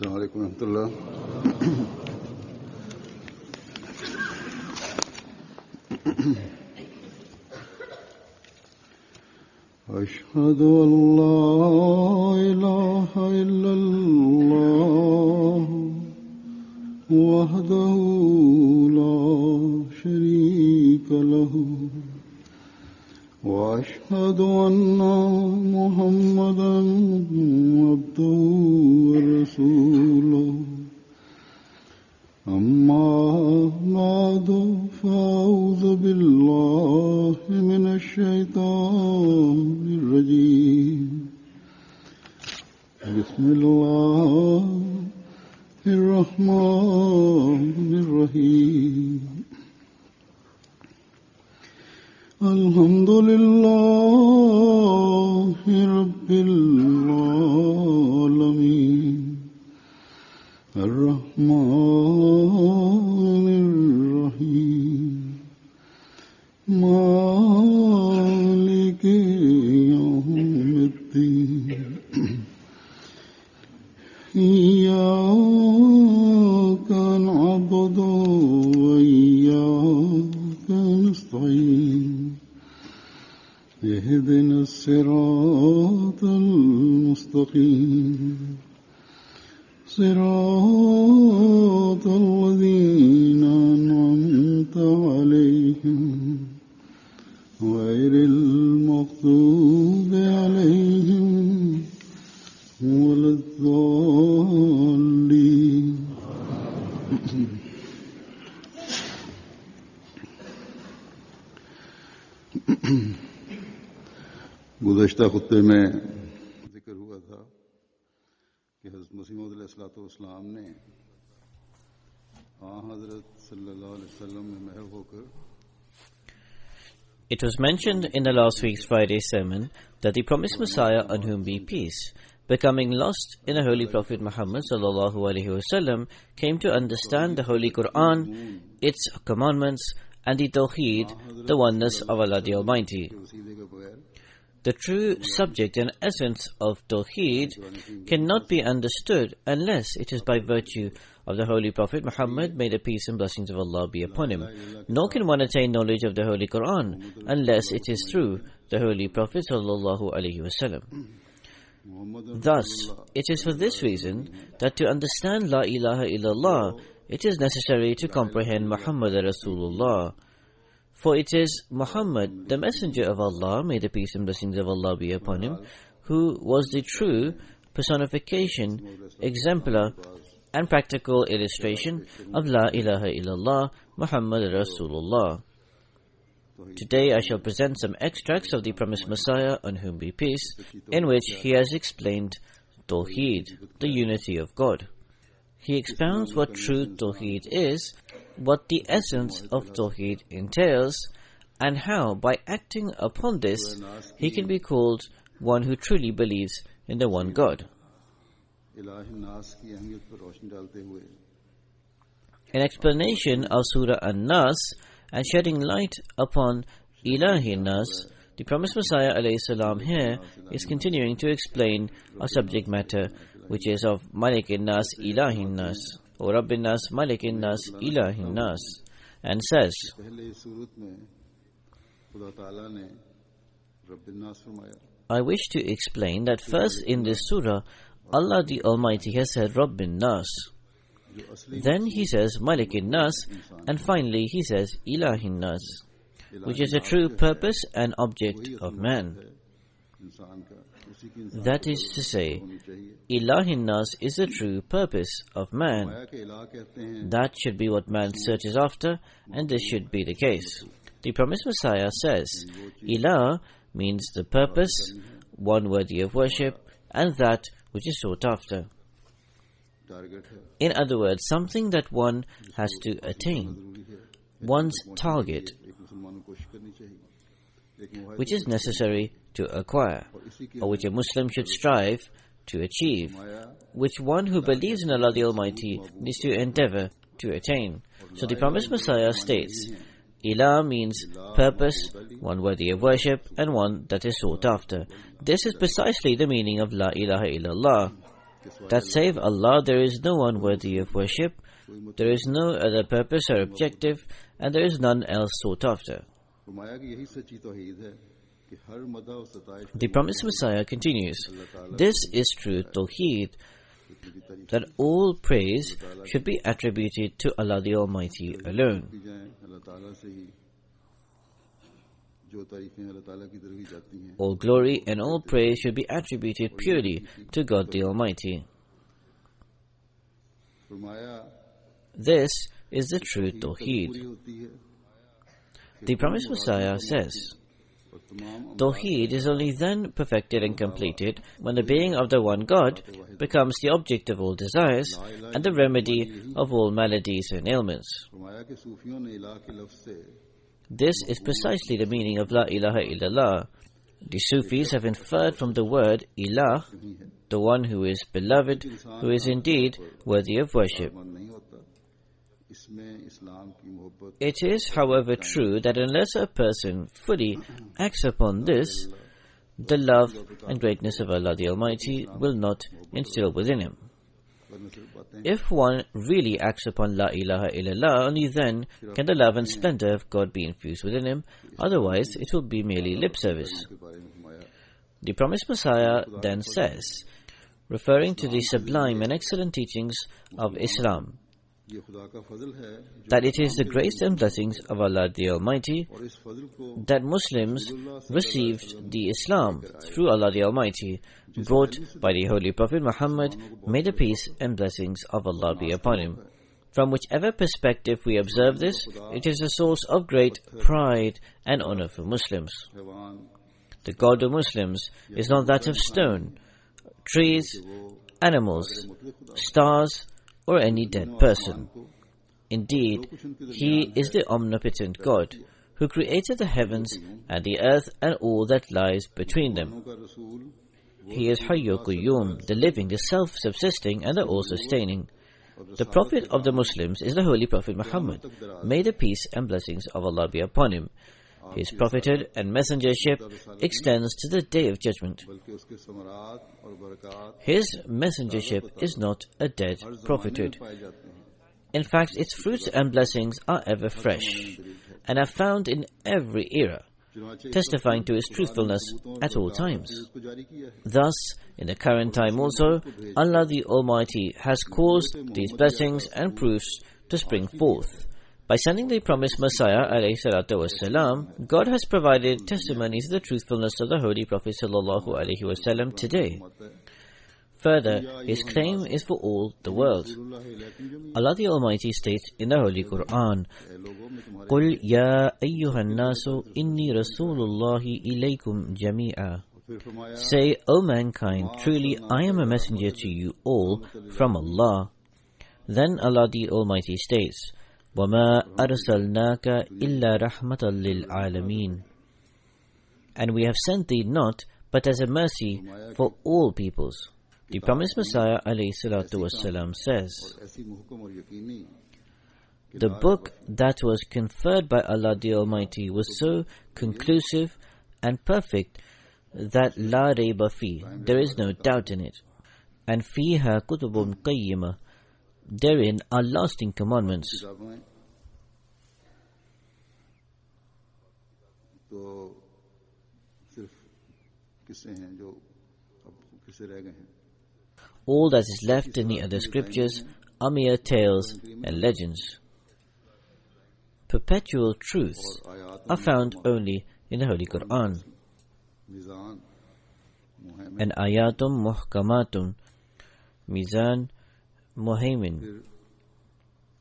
السلام عليكم ورحمة الله. أشهد أن لا إله إلا الله وحده لا شريك له وأشهد أن محمدا عبده ورسوله أما بعد فأعوذ بالله من الشيطان الرجيم بسم الله الرحمن الرحيم الحمد لله رب العالمين الرحمن الرحيم مالك يوم الدين إياك نعبد وإياك نستعين اهدنا الصراط المستقيم صراط الذين أنعمت عليهم غير المغضوب عليهم ولا الضالين. गुज़श्ता खुतबे में जिक्र हुआ था कि हज़रत मसीह मौऊद अलैहिस्सलाम ने हज़रत सल्लल्लाहु अलैहि वसल्लम में महव होकर. It was mentioned in the last week's Friday sermon that the promised Messiah, on whom be peace, becoming lost in the Holy Prophet Muhammad sallallahu alaihi wasallam, came to understand the Holy Quran, its commandments, and the Tawheed, the oneness of Allah the Almighty. The true subject and essence of Tawheed cannot be understood unless it is by virtue of the Holy Prophet Muhammad, may the peace and blessings of Allah be upon him. Nor can one attain knowledge of the Holy Quran unless it is through the Holy Prophet sallallahu alaihi wasallam. Thus, it is for this reason that to understand La ilaha illallah, it is necessary to comprehend Muhammad Rasulullah. For it is Muhammad, the messenger of Allah, may the peace and blessings of Allah be upon him, who was the true personification, exemplar, and practical illustration of La ilaha illallah, Muhammad Rasulullah. Today I shall present some extracts of the promised Messiah, on whom be peace, in which he has explained Tawheed, the unity of God. He expounds what true Tawheed is, what the essence of Tawheed entails, and how, by acting upon this, he can be called one who truly believes in the one God. In explanation of Surah An-Nas and shedding light upon Ilahin Nas, the promised Messiah alayhi salam here is continuing to explain a subject matter which is of Malikin Nas Ilahin Nas, or Rabbin Nas Malikin Nas Ilahin Nas, and says, I wish to explain that first in this surah, Allah the Almighty has said Rabbin Nas. Then he says Malikin Nas, and finally he says Ilahin Nas, which is the true purpose and object of man. That is to say, Ilahin Nas is the true purpose of man. That should be what man searches after, and this should be the case. The promised Messiah says, Ilah means the purpose, one worthy of worship, and that which is sought after. In other words, something that one has to attain, one's target, which is necessary to acquire, or which a Muslim should strive to achieve, which one who believes in Allah the Almighty needs to endeavor to attain. So the promised Messiah states, Ilah means purpose, one worthy of worship, and one that is sought after. This is precisely the meaning of La ilaha illallah. that save Allah there is no one worthy of worship, there is no other purpose or objective, and there is none else sought after. फरमाया कि यही सच्ची तौहीद है कि हर मदह और सताइश The promised Messiah continues, this is true Tawheed, that all praise should be attributed to Allah the Almighty alone. की जाए अल्लाह ताला से ही जो तारीफें अल्लाह ताला की तरफ ही जाती हैं All glory and all praise should be attributed purely to God the Almighty. फरमाया This is the true पूरी Tawheed. होती है The promised Messiah says, और तमाम Tawheed is only then perfected and completed when the being of the one God becomes the object of all desires and the remedy of all maladies and ailments. फरमाया कि सूफियों ने इलाह के लफ्ज से This is precisely the meaning of La ilaha illallah. The Sufis have inferred from the word ilah, the one who is beloved, who is indeed worthy of worship. मन नहीं होता इसमें इस्लाम की मोहब्बत It is, however, true that unless a person fully acts upon this, the love and greatness of Allah the Almighty will not instill within him. वरना सिर्फ बातें If one really acts upon La ilaha illallah, only then can the love and splendor of God be infused within him, otherwise it will be merely lip service. के बारे में फरमाया The promised Messiah then says, referring to the sublime and excellent teachings of Islam, ये खुदा का फजल है जो that it is the grace and blessings of Allah the Almighty और इस फजल को that Muslims received the Islam through Allah the Almighty, brought by the Holy Prophet Muhammad, may the peace and blessings of Allah be upon him. From whichever perspective we observe this, it is a source of great pride and honor for Muslims. हैवान The God of Muslims is not that of stone, trees, animals, stars, or any dead person. Indeed, He is the omnipotent God, who created the heavens and the earth and all that lies between them. का रसूल He is Hayyu Qayyum, the living, the self-subsisting, and the all-sustaining. The Prophet of the Muslims is the Holy Prophet Muhammad. May the peace and blessings of Allah be upon him. His prophethood and messengership extends to the Day of Judgment. बल्कि उसके समरात और बरक़ात His messengership is not a dead हर ज़माने prophethood. में पाए जाते हैं In fact, its fruits and blessings are ever fresh and are found in every era, चुनांचे इस testifying to its truthfulness at all times. उसको जारी किया है Thus, in the current time also, Allah the Almighty has caused these blessings and proofs to spring forth. By sending the promised Messiah ﷺ, God has provided testimony to the truthfulness of the Holy Prophet ﷺ today. Further, his claim is for all the world. Allah the Almighty states in the Holy Quran, قُلْ يَا أَيُّهَا النَّاسُ إِنِّي رَسُولُ اللَّهِ إِلَيْكُمْ جَمِيعًا. फिर फरमाया Say, O mankind, truly I am a messenger to you all from Allah. Then Allah the Almighty states, وَمَا أَرْسَلْنَاكَ إِلَّا رَحْمَةً لِلْعَالَمِينَ. And we have sent thee not but as a mercy for all peoples. The promised Messiah ﷺ says, ऐसी मुहकम और यकीनी the book that was conferred by Allah the Almighty was so conclusive and perfect that la rayba fi, there is no doubt in it. And fiha kutubun qayyima, therein are lasting commandments. किताबें तो सिर्फ किस्से हैं जो अब किस्से रह गए हैं All that is left in the other scriptures are mere tales and legends. Perpetual truths are found only in the Holy Quran. Mizan Muhaimin And ayatum muhkamatun, mizan muhaimin.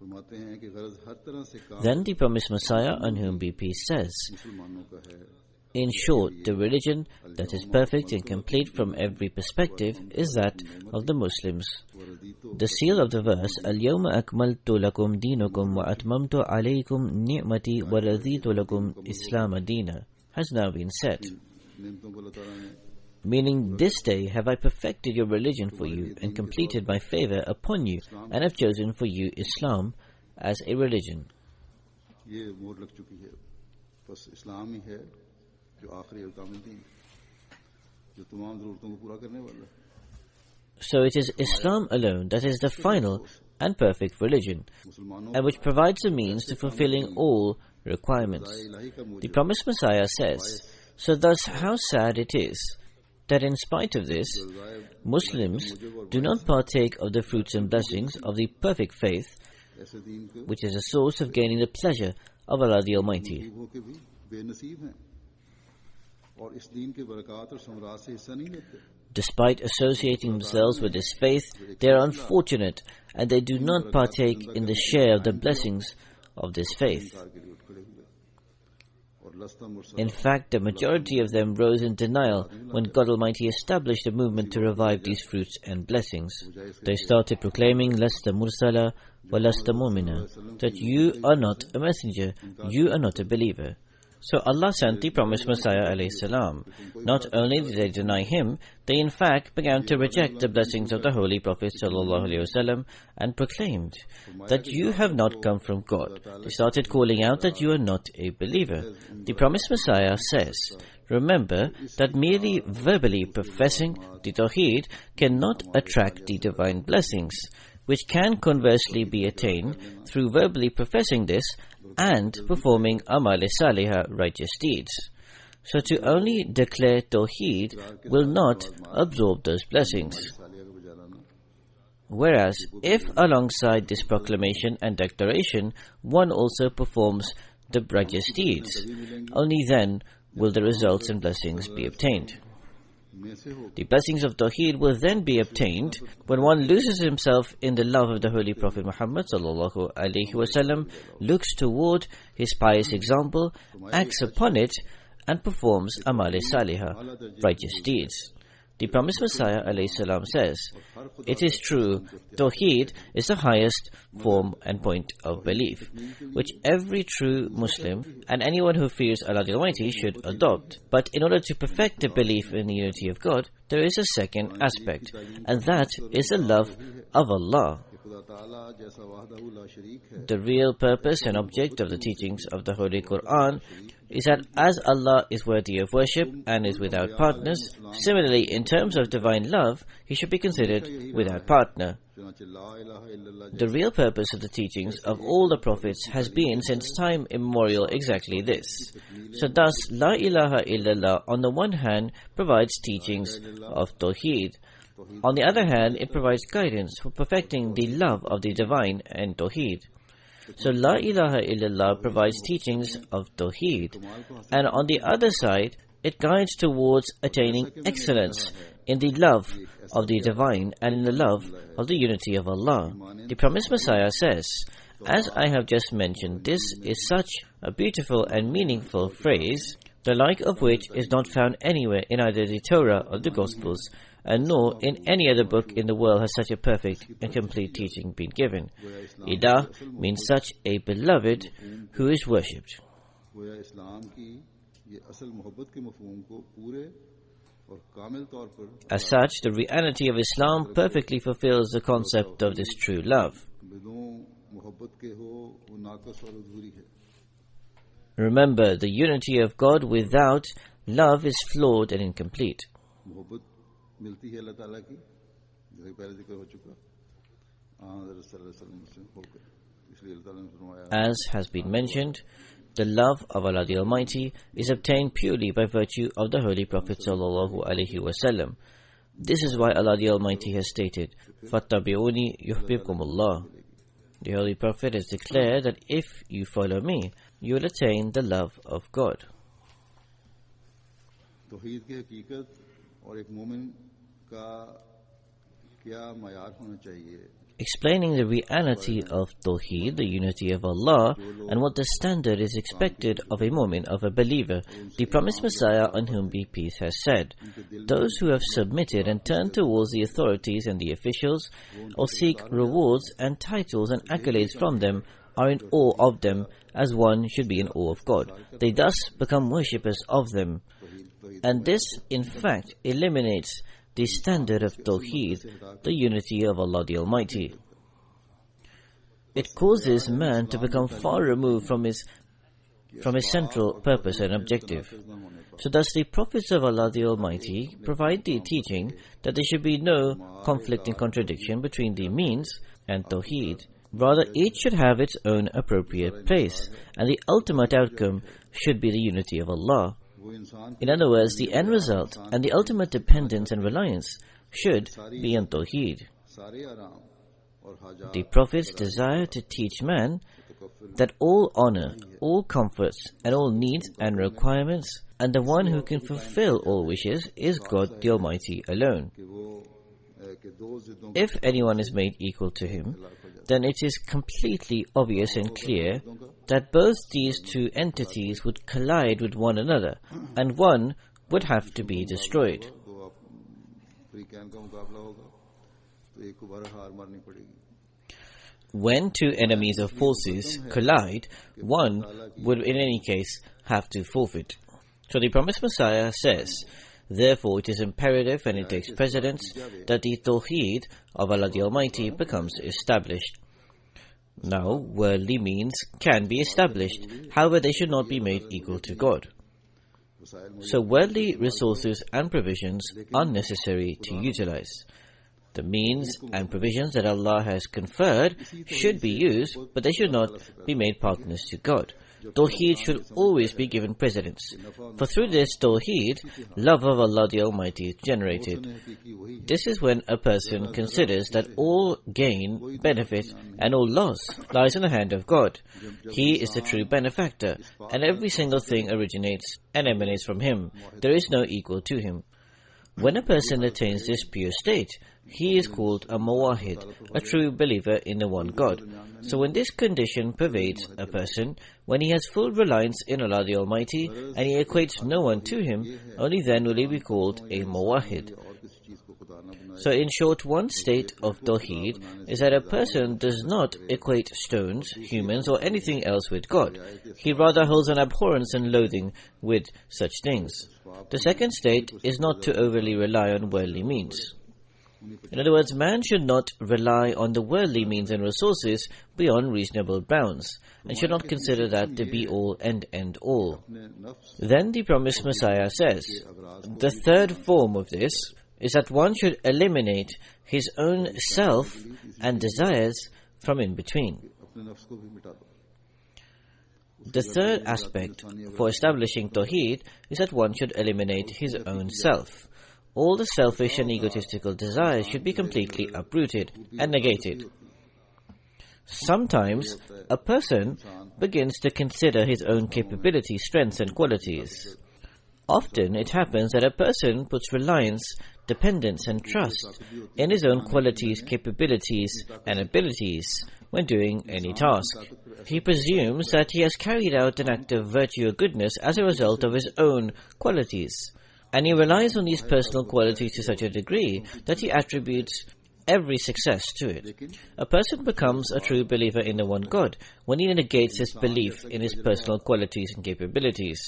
फरमाते हैं कि गरज हर तरह से काम Then the promised Messiah, on whom be peace, says, मुसलमानों का है in short, the religion that is perfect and complete from every perspective is that of the Muslims. वरदीतो The seal of the verse, اليوم أكملت لكم دينكم وأتممت عليكم نعمتي ورضيت لكم إسلام دينا, has now been set. नियमतों को अल्लाह ताला ने Meaning, this day have I perfected your religion for you and completed my favor upon you and have chosen for you Islam as a religion. ये मोहर लग चुकी है बस इस्लाम ही है जो आखिरी और कामिल दीन जो तमाम ज़रूरतों को पूरा करने वाला है So it is Islam alone that is the final and perfect religion, and which provides a means to fulfilling all requirements. The promised Messiah says, so thus how sad it is that in spite of this, Muslims do not partake of the fruits and blessings of the perfect faith, which is a source of gaining the pleasure of Allah the Almighty. Despite associating themselves with this faith, they are unfortunate and they do not partake in the share of the blessings of this faith. In fact, the majority of them rose in denial when God Almighty established a movement to revive these fruits and blessings. They started proclaiming, Lasta mursala wa lasta mu'mina, that you are not a messenger, you are not a believer. So Allah sent the promised Messiah alayhi salam. Not only did they deny him, they in fact began to reject the blessings of the Holy Prophet sallallahu alaihi wasallam and proclaimed that you have not come from God. They started calling out that you are not a believer. The promised Messiah says, remember that merely verbally professing the Tawheed cannot attract the divine blessings, which can conversely be attained through verbally professing this and performing amal salihah, righteous deeds. So to only declare Tawheed will not absorb those blessings. Whereas, if alongside this proclamation and declaration, one also performs the righteous deeds, only then will the results and blessings be obtained. The blessings of Tawheed will then be obtained when one loses himself in the love of the Holy Prophet Muhammad sallallahu alaihi wasallam, looks toward his pious example, acts upon it, and performs amal salihah, righteous deeds. The promised Messiah alayhi salam says, it is true, Tawheed is the highest form and point of belief, which every true Muslim and anyone who fears Allah the Almighty should adopt. But in order to perfect the belief in the unity of God, there is a second aspect, and that is the love of Allah. The real purpose and object of the teachings of the Holy Quran is that as Allah is worthy of worship and is without partners, similarly in terms of divine love, He should be considered without partner. The real purpose of the teachings of all the prophets has been since time immemorial exactly this. So thus, La ilaha illallah on the one hand provides teachings of Tawheed. On the other hand, it provides guidance for perfecting the love of the divine and Tawheed. So La ilaha illallah provides teachings of Tawheed, and on the other side, it guides towards attaining excellence in the love of the divine and in the love of the unity of Allah. The promised Messiah says, as I have just mentioned, this is such a beautiful and meaningful phrase, the like of which is not found anywhere in either the Torah or the Gospels, and nor in any other book in the world has such a perfect and complete teaching been given. Ilah means such a beloved who is worshipped. As such, the reality of Islam perfectly fulfills the concept of this true love. Remember, the unity of God without love is flawed and incomplete. As has been mentioned, the love of Allah the Almighty is obtained purely by virtue of the Holy Prophet sallallahu alaihi wasallam. This is why Allah the Almighty has stated, "Fattabi'uni yuhbibkumullah." The Holy Prophet has declared that if you follow me, you will attain the love of God. Explaining the reality of Tawheed, the unity of Allah, and what the standard is expected of a mu'min, of a believer, the promised Messiah, on whom be peace, has said, those who have submitted and turned towards the authorities and the officials, or seek rewards and titles and accolades from them, are in awe of them, as one should be in awe of God. They thus become worshippers of them. And this, in fact, eliminates the standard of Tawheed, the unity of Allah the Almighty. It causes man to become far removed from his from his central purpose and objective. So thus the prophets of Allah the Almighty provide the teaching that there should be no conflict and contradiction between the means and Tawheed. Rather, each should have its own appropriate place, and the ultimate outcome should be the unity of Allah. In other words, the end result and the ultimate dependence and reliance should be on Tawheed. The prophets desire to teach man that all honor, all comforts, and all needs and requirements, and the one who can fulfill all wishes is God the Almighty alone. If anyone is made equal to him, then it is completely obvious and clear that both these two entities would collide with one another, and one would have to be destroyed. When two enemies of forces collide, one would in any case have to forfeit. So the promised Messiah says, therefore it is imperative and it takes precedence that the Tawheed of Allah the Almighty becomes established. Now, worldly means can be established, however they should not be made equal to God. So worldly resources and provisions are necessary to utilize. The means and provisions that Allah has conferred should be used, but they should not be made partners to God. Tawheed should always be given precedence, for through this Tawheed, love of Allah the Almighty is generated. This is when a person considers that all gain, benefit, and all loss lies in the hand of God. He is the true benefactor, and every single thing originates and emanates from Him. There is no equal to Him. When a person attains this pure state, he is called a muwahid, a true believer in the one God. So when this condition pervades a person, when he has full reliance in Allah the Almighty, and he equates no one to Him, only then will he be called a muwahid. So in short, one state of Tawheed is that a person does not equate stones, humans, or anything else with God. He rather holds an abhorrence and loathing with such things. The second state is not to overly rely on worldly means. In other words, man should not rely on the worldly means and resources beyond reasonable bounds, and should not consider that to be all and end all. Then the promised Messiah says, the third form of this is that one should eliminate his own self and desires from in between. The third aspect for establishing Tawheed is that one should eliminate his own self. All the selfish and egotistical desires should be completely uprooted and negated. Sometimes a person begins to consider his own capabilities, strengths and qualities. Often it happens that a person puts reliance, dependence and trust in his own qualities, capabilities and abilities when doing any task. He presumes that he has carried out an act of virtue or goodness as a result of his own qualities, and he relies on these personal qualities to such a degree that he attributes every success to it. A person becomes a true believer in the one God when he negates his belief in his personal qualities and capabilities.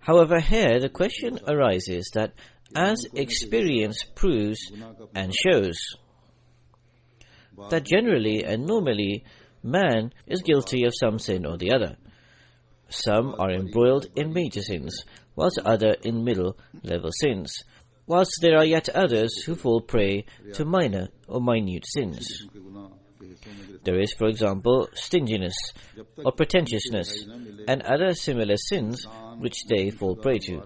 However, here the question arises that as experience proves and shows, that generally and normally man is guilty of some sin or the other. Some are embroiled in major sins, whilst others in middle-level sins, whilst there are yet others who fall prey to minor or minute sins. There is, for example, stinginess or pretentiousness and other similar sins which they fall prey to.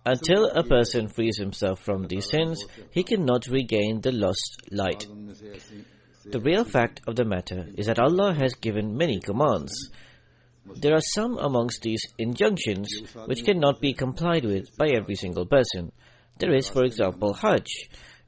Until a person frees himself from these sins, he cannot regain the lost light. The real fact of the matter is that Allah has given many commands. There are some amongst these injunctions which cannot be complied with by every single person. There is, for example, Hajj.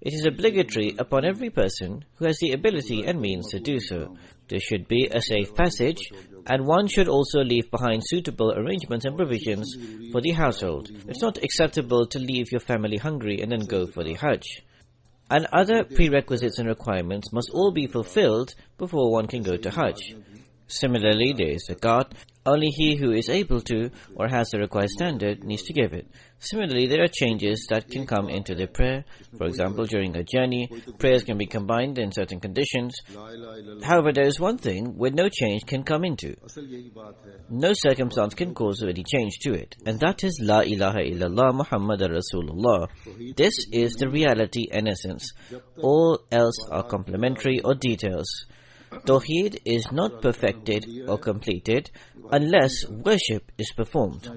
It is obligatory upon every person who has the ability and means to do so. There should be a safe passage, and one should also leave behind suitable arrangements and provisions for the household. It's not acceptable to leave your family hungry and then go for the Hajj. And other prerequisites and requirements must all be fulfilled before one can go to Hajj. Similarly, there is Zakat, Only he who is able to or has the required standard needs to give it. Similarly, there are changes that can come into the prayer. For example, during a journey, prayers can be combined in certain conditions. However, there is one thing where no change can come into. No circumstance can cause any change to it, and that is La ilaha illallah Muhammadur Rasulullah. This is the reality and essence. All else are complementary or details. Tawheed is not perfected or completed unless worship is performed.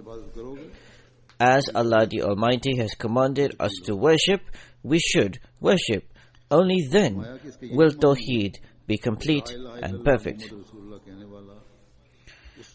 As Allah the Almighty has commanded us to worship, we should worship. Only then will Tawheed be complete and perfect.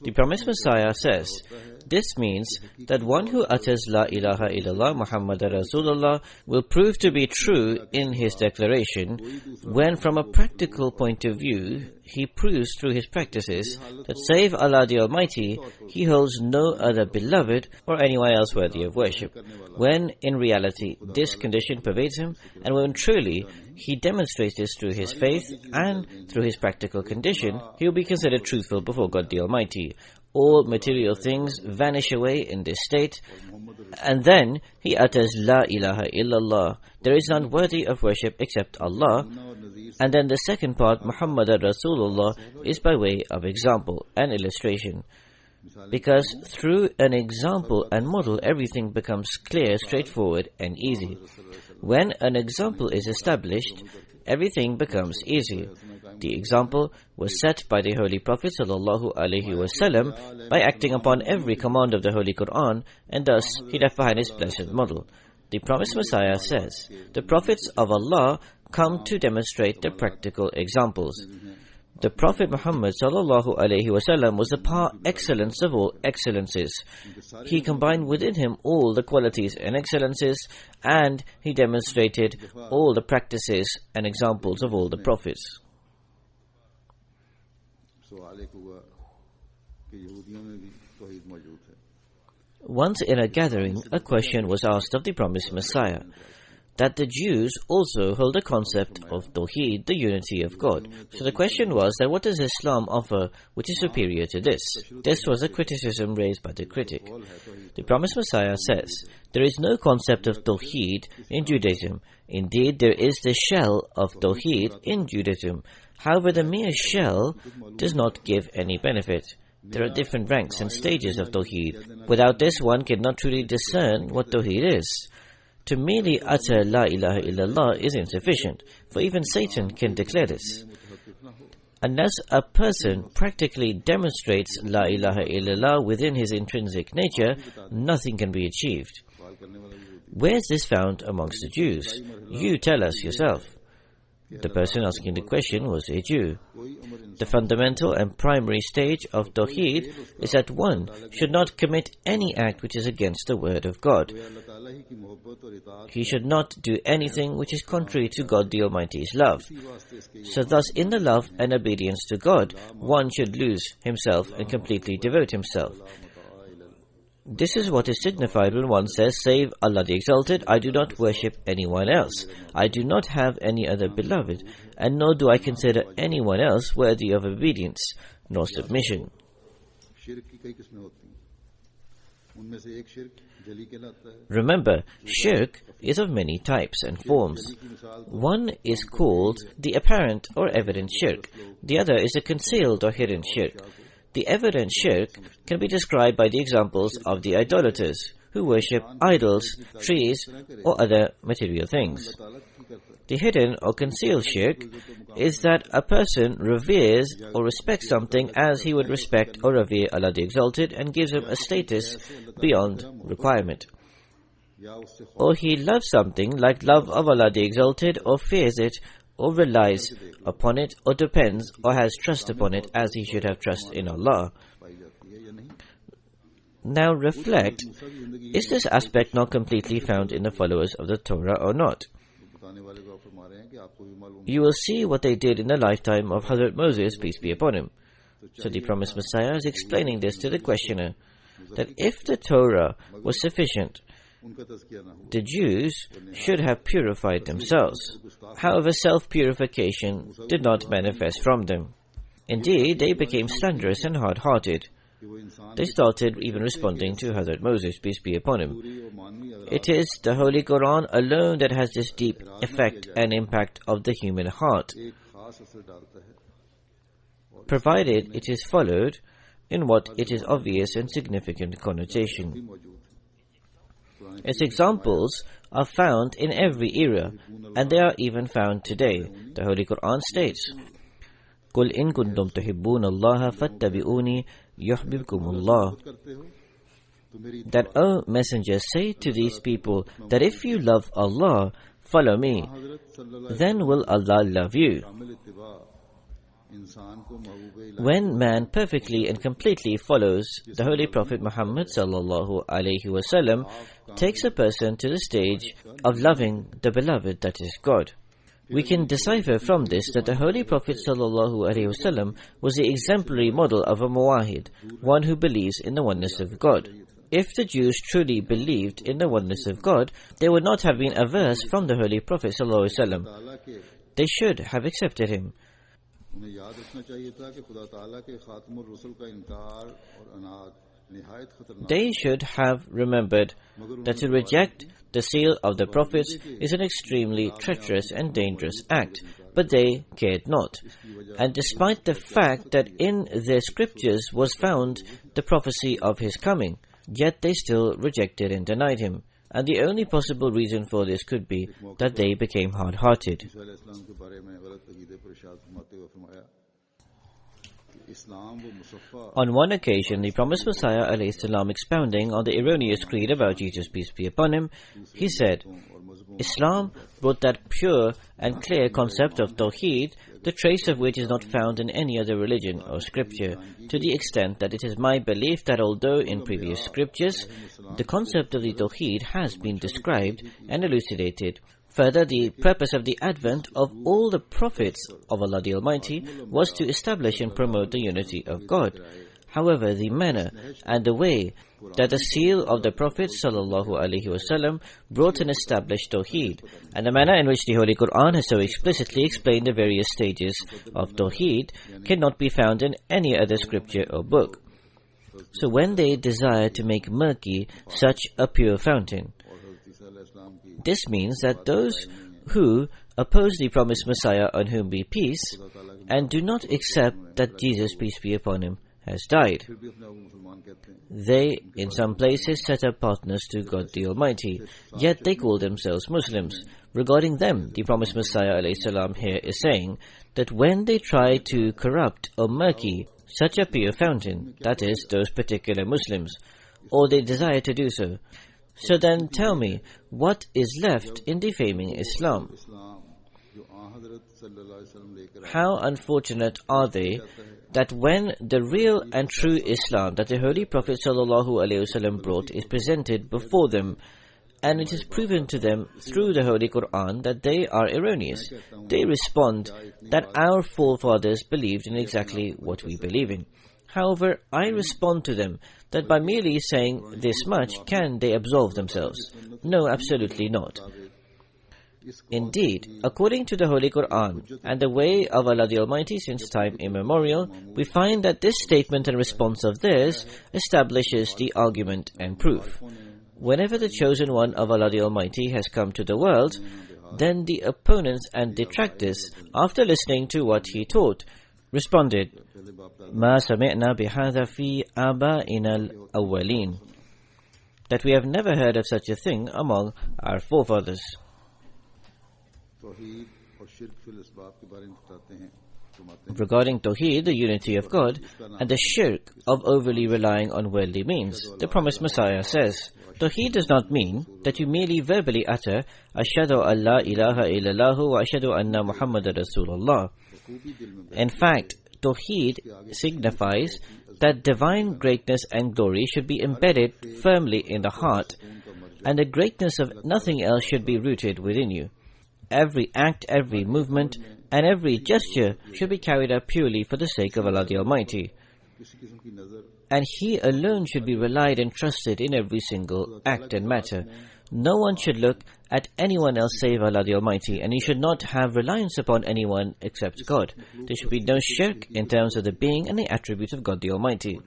The promised Messiah says, this means that one who utters La ilaha illallah Muhammadur Rasulullah will prove to be true in his declaration when from a practical point of view he proves through his practices that save Allah the Almighty, he holds no other beloved or anyone else worthy of worship. When in reality this condition pervades him, and when truly he demonstrates this through his faith and through his practical condition, he will be considered truthful before God the Almighty. All material things vanish away in this state, and then he utters La ilaha illallah. There is none worthy of worship except Allah. And then the second part, Muhammadur Rasulullah, is by way of example and illustration. Because through an example and model, everything becomes clear, straightforward, and easy. When an example is established, everything becomes easy. The example was set by the Holy Prophet ﷺ by acting upon every command of the Holy Quran, and thus he left behind his blessed model. The promised Messiah says, the prophets of Allah come to demonstrate the practical examples. The Prophet Muhammad ﷺ was the par excellence of all excellences. He combined within him all the qualities and excellences, and he demonstrated all the practices and examples of all the prophets. Once in a gathering, a question was asked of the promised Messiah, that the Jews also hold the concept of Tawheed, the unity of God. So the question was that what does Islam offer which is superior to this? This was a criticism raised by the critic. The promised Messiah says, there is no concept of Tawheed in Judaism. Indeed, there is the shell of Tawheed in Judaism. However, the mere shell does not give any benefit. There are different ranks and stages of Tawheed. Without this, one cannot truly discern what Tawheed is. To merely utter La ilaha illallah is insufficient, for even Satan can declare this. Unless a person practically demonstrates La ilaha illallah within his intrinsic nature, nothing can be achieved. Where is this found amongst the Jews? You tell us yourself. The person asking the question was a Jew. The fundamental and primary stage of Tawheed is that one should not commit any act which is against the word of God. He should not do anything which is contrary to God the Almighty's love. So thus, in the love and obedience to God, one should lose himself and completely devote himself. This is what is signified when one says, save Allah the Exalted, I do not worship anyone else. I do not have any other beloved, and nor do I consider anyone else worthy of obedience nor submission. Remember, shirk is of many types and forms. One is called the apparent or evident shirk. The other is the concealed or hidden shirk. The evident shirk can be described by the examples of the idolaters who worship idols, trees, or other material things. The hidden or concealed shirk is that a person reveres or respects something as he would respect or revere Allah the Exalted and gives him a status beyond requirement. Or he loves something like love of Allah the Exalted, or fears it, or relies upon it, or depends or has trust upon it as he should have trust in Allah. Now reflect, is this aspect not completely found in the followers of the Torah or not? You will see what they did in the lifetime of Hazrat Moses, peace be upon him. So the promised Messiah is explaining this to the questioner, that if the Torah was sufficient, the Jews should have purified themselves. However, self-purification did not manifest from them. Indeed, they became slanderous and hard-hearted. They started even responding to Hazrat Moses, peace be upon him. It is the Holy Quran alone that has this deep effect and impact of the human heart, provided it is followed in what it is obvious and significant connotation. Its examples are found in every era, and they are even found today. The Holy Quran states, قُلْ إِن كُنْتُمْ تُحِبُّونَ اللَّهَ فَاتَّبِعُونِي يُحْبِبْكُمُ اللَّهُ. That, O Messenger, say to these people that if you love Allah, follow me, then will Allah love you. When man perfectly and completely follows the Holy Prophet Muhammad sallallahu alaihi wasallam, takes a person to the stage of loving the beloved, that is God. We can decipher from this that the Holy Prophet sallallahu alaihi wasallam was the exemplary model of a muwahid, one who believes in the oneness of God. If the Jews truly believed in the oneness of God, they would not have been averse from the Holy Prophet sallallahu alaihi wasallam. They should have accepted him. They should have remembered that to reject the seal of the prophets is an extremely treacherous and dangerous act, but they cared not. And despite the fact that in their scriptures was found the prophecy of his coming, yet they still rejected and denied him. And the only possible reason for this could be that they became hard-hearted. On one occasion, the promised Messiah ﷺ, expounding on the erroneous creed about Jesus, peace be upon him, he said, Islam brought that pure and clear concept of Tawheed, the trace of which is not found in any other religion or scripture, to the extent that it is my belief that although in previous scriptures the concept of the Tawheed has been described and elucidated, further, the purpose of the advent of all the prophets of Allah the Almighty was to establish and promote the unity of God. However, the manner and the way that the seal of the Prophet ﷺ brought and established Tawheed, and the manner in which the Holy Quran has so explicitly explained the various stages of Tawheed, cannot be found in any other scripture or book. So when they desire to make murky such a pure fountain, this means that those who oppose the promised Messiah, on whom be peace, and do not accept that Jesus, peace be upon him, has died, they in some places set up partners to God the Almighty, yet they call themselves Muslims. Regarding them, the promised Messiah ﷺ here is saying that when they try to corrupt or murky such a pure fountain, that is, those particular Muslims, or they desire to do so, so then tell me, what is left in defaming Islam? How unfortunate are they that when the real and true Islam that the Holy Prophet ﷺ brought is presented before them, and it is proven to them through the Holy Quran that they are erroneous, they respond that our forefathers believed in exactly what we believe in. However, I respond to them that by merely saying this much, can they absolve themselves? No, absolutely not. Indeed, according to the Holy Quran and the way of Allah the Almighty since time immemorial, we find that this statement and response of theirs establishes the argument and proof. Whenever the chosen one of Allah the Almighty has come to the world, then the opponents and detractors, after listening to what he taught, responded, مَا سَمِعْنَا بِهَذَا فِي آبَائِنَا الْأَوَّلِينَ, that we have never heard of such a thing among our forefathers. Regarding Tawheed, the unity of God, and the shirk of overly relying on worldly means, the promised Messiah says, Tawheed does not mean that you merely verbally utter, Ashhadu an la ilaha illallah wa ashhadu anna Muhammadan Rasulullah. In fact, Tawheed signifies that divine greatness and glory should be embedded firmly in the heart, and the greatness of nothing else should be rooted within you. Every act, every movement, and every gesture should be carried out purely for the sake of Allah the Almighty. And He alone should be relied and trusted in every single act and matter. No one should look at anyone else save Allah the Almighty, and he should not have reliance upon anyone except God. There should be no shirk in terms of the being and the attributes of God the Almighty.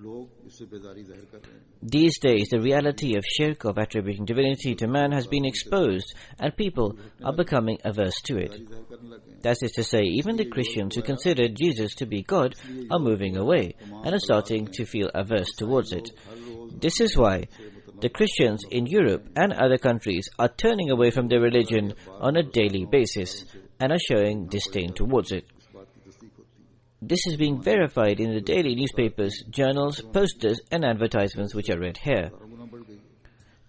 These days, the reality of shirk, of attributing divinity to man, has been exposed, and people are becoming averse to it. That is to say, even the Christians who considered Jesus to be God are moving away and are starting to feel averse towards it. This is why the Christians in Europe and other countries are turning away from their religion on a daily basis and are showing disdain towards it. This is being verified in the daily newspapers, journals, posters and advertisements which are read here.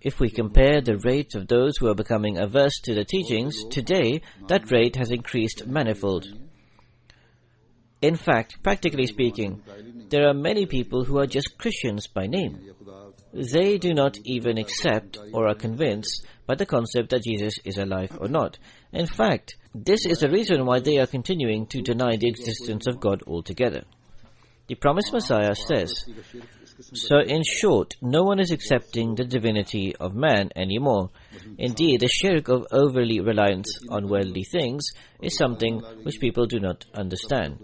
If we compare the rate of those who are becoming averse to the teachings, today that rate has increased manifold. In fact, practically speaking, there are many people who are just Christians by name. They do not even accept or are convinced by the concept that Jesus is alive or not. In fact, this is the reason why they are continuing to deny the existence of God altogether. The promised Messiah says, so in short, no one is accepting the divinity of man anymore. Indeed, the shirk of overly reliance on worldly things is something which people do not understand.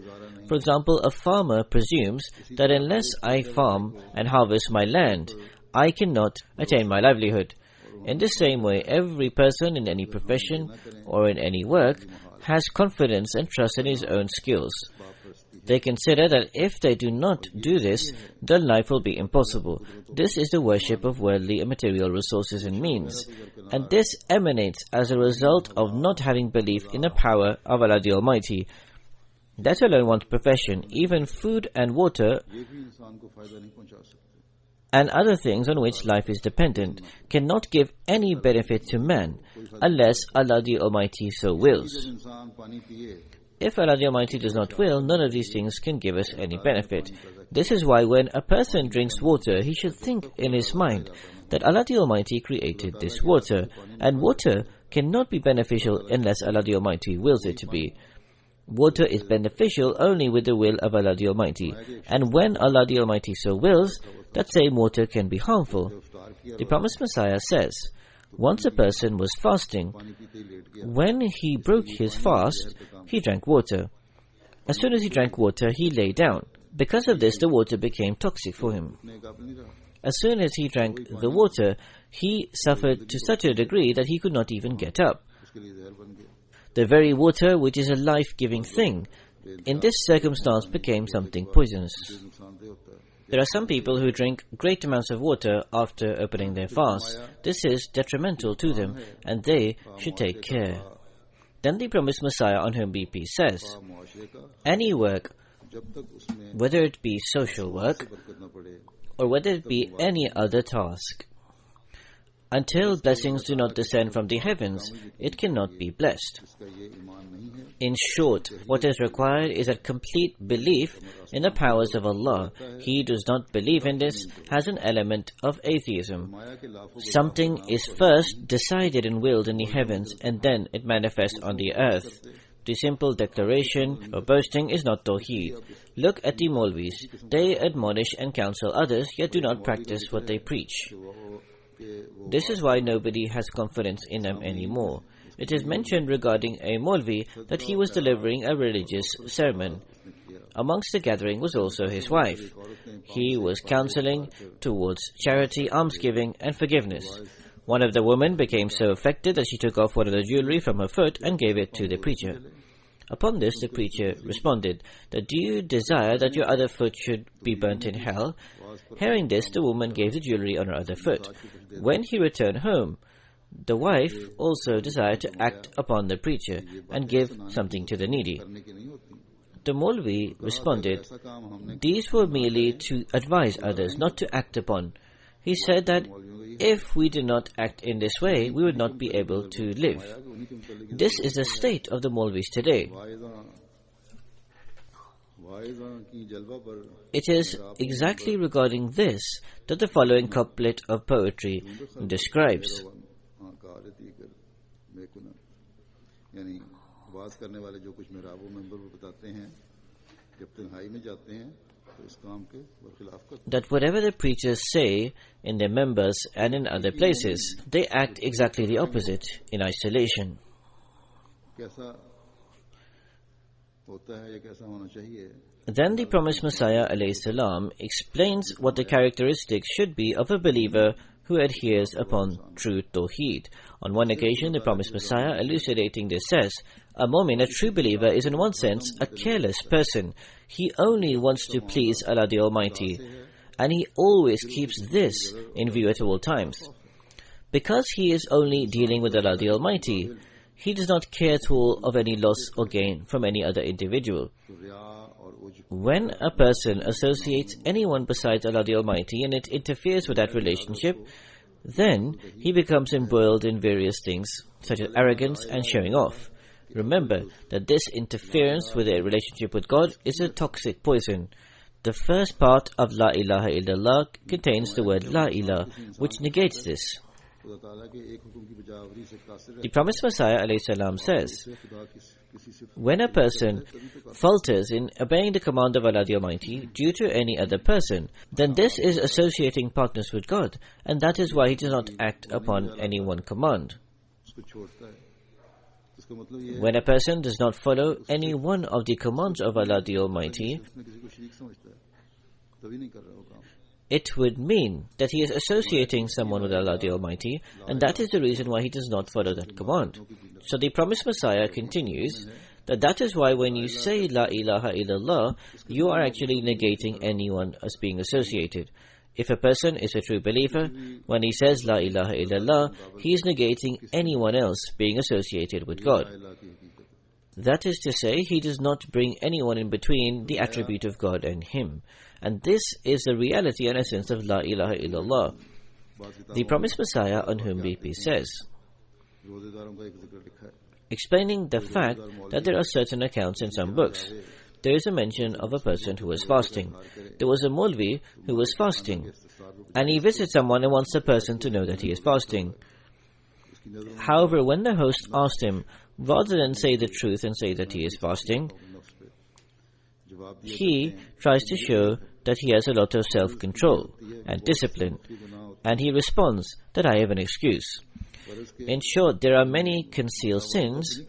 For example, a farmer presumes that unless I farm and harvest my land, I cannot attain my livelihood. In the same way, every person in any profession or in any work has confidence and trust in his own skills. They consider that if they do not do this, their life will be impossible. This is the worship of worldly and material resources and means. And this emanates as a result of not having belief in the power of Allah the Almighty. That alone one's profession, even food and water and other things on which life is dependent, cannot give any benefit to man unless Allah the Almighty so wills. If Allah the Almighty does not will, none of these things can give us any benefit. This is why when a person drinks water, he should think in his mind that Allah the Almighty created this water, and water cannot be beneficial unless Allah the Almighty wills it to be. Water is beneficial only with the will of Allah the Almighty, and when Allah the Almighty so wills, that same water can be harmful. The promised Messiah says, once a person was fasting. When he broke his fast, he drank water. As soon as he drank water, he lay down. Because of this, the water became toxic for him. As soon as he drank the water, he suffered to such a degree that he could not even get up. The very water, which is a life-giving thing, in this circumstance became something poisonous. There are some people who drink great amounts of water after opening their fast. This is detrimental to them, and they should take care. Then the promised Messiah, on whom be peace, says, any work, whether it be social work, or whether it be any other task, until blessings do not descend from the heavens, it cannot be blessed. In short, what is required is a complete belief in the powers of Allah. He who does not believe in this has an element of atheism. Something is first decided and willed in the heavens, and then it manifests on the earth. The simple declaration or boasting is not Tawheed. Look at the Maulvis. They admonish and counsel others, yet do not practice what they preach. This is why nobody has confidence in them anymore. It is mentioned regarding a Maulvi that he was delivering a religious sermon. Amongst the gathering was also his wife. He was counseling towards charity, almsgiving, and forgiveness. One of the women became so affected that she took off one of the jewelry from her foot and gave it to the preacher. Upon this, the preacher responded, that do you desire that your other foot should be burnt in hell? Hearing this, the woman gave the jewelry on her other foot. When he returned home, the wife also desired to act upon the preacher and give something to the needy. The Maulvi responded, these were merely to advise others, not to act upon. He said that if we did not act in this way, we would not be able to live. This is the state of the Maulvis today. It is exactly regarding this that the following couplet of poetry describes. तो इस काम के बरखिलाफ करते that whatever the preachers say in their members and in other places, they act exactly the opposite in isolation. कैसा होता है या कैसा होना चाहिए Then the promised Messiah ﷺ explains what the characteristics should be of a believer who adheres upon true Tawheed. On one occasion, the promised Messiah, elucidating this, says, a mu'min, a true believer, is in one sense a careless person. He only wants to please Allah the Almighty, and he always keeps this in view at all times. Because he is only dealing with Allah the Almighty, he does not care at all of any loss or gain from any other individual. When a person associates anyone besides Allah the Almighty and it interferes with that relationship, then he becomes embroiled in various things such as arrogance and showing off. Remember that this interference with a relationship with God is a toxic poison. The first part of La ilaha illallah contains the word La ilah, which negates this. The promised Messiah ﷺ says, when a person falters in obeying the command of Allah the Almighty due to any other person, then this is associating partners with God, and that is why he does not act upon any one command. When a person does not follow any one of the commands of Allah the Almighty, it would mean that he is associating someone with Allah the Almighty, and that is the reason why he does not follow that command. So the promised Messiah continues that is why when you say La ilaha illallah, you are actually negating anyone as being associated. If a person is a true believer, when he says La ilaha illallah, he is negating anyone else being associated with God. That is to say, he does not bring anyone in between the attribute of God and him. And this is the reality and essence of La ilaha illallah. The promised Messiah, on whom be peace, says, explaining the fact that there are certain accounts in some books. There is a mention of a person who was fasting. There was a Maulvi who was fasting, and he visits someone and wants the person to know that he is fasting. However, when the host asked him, rather than say the truth and say that he is fasting, he tries to show that he has a lot of self-control and discipline, and he responds that I have an excuse. In short, there are many concealed sins.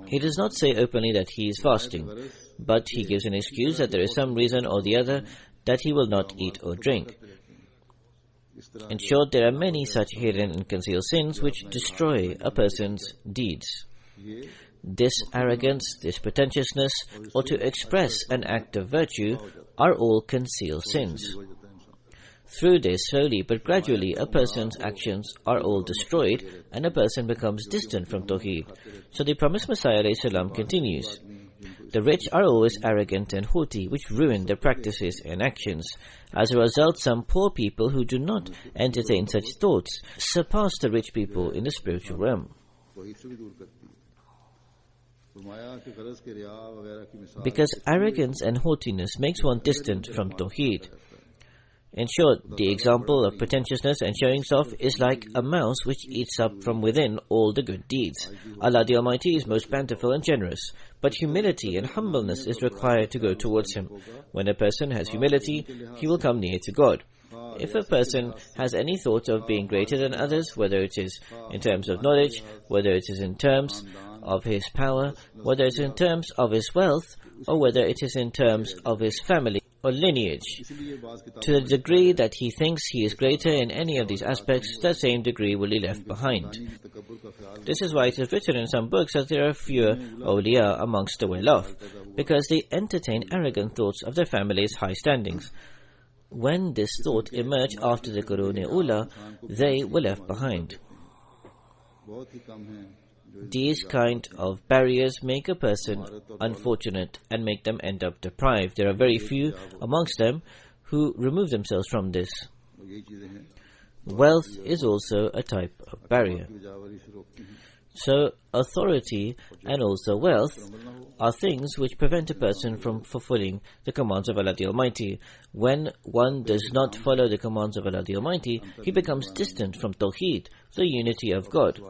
He does not say openly that he is fasting, but he gives an excuse that there is some reason or the other that he will not eat or drink. In short, there are many such hidden and concealed sins which destroy a person's deeds. This arrogance, this pretentiousness, or to express an act of virtue are all concealed sins. Through this, slowly but gradually, a person's actions are all destroyed and a person becomes distant from Tawheed. So the promised Messiah ﷺ continues, the rich are always arrogant and haughty, which ruin their practices and actions. As a result, some poor people who do not entertain such thoughts surpass the rich people in the spiritual realm. Because arrogance and haughtiness makes one distant from Tawheed. In short, the example of pretentiousness and showing off is like a mouse which eats up from within all the good deeds. Allah the Almighty is most bountiful and generous, but humility and humbleness is required to go towards Him. When a person has humility, he will come near to God. If a person has any thought of being greater than others, whether it is in terms of knowledge, whether it is in terms of his power, whether it is in terms of his wealth, or whether it is in terms of his family or lineage, to the degree that he thinks he is greater in any of these aspects, that same degree will be left behind. This is why it is written in some books that there are fewer awliya amongst the well-off, because they entertain arrogant thoughts of their family's high standings. When this thought emerged after the Qurun-e-Ula, they were left behind. These kind of barriers make a person unfortunate and make them end up deprived. There are very few amongst them who remove themselves from this. Wealth is also a type of barrier. So, authority and also wealth are things which prevent a person from fulfilling the commands of Allah the Almighty. When one does not follow the commands of Allah the Almighty, he becomes distant from Tawheed, the unity of God.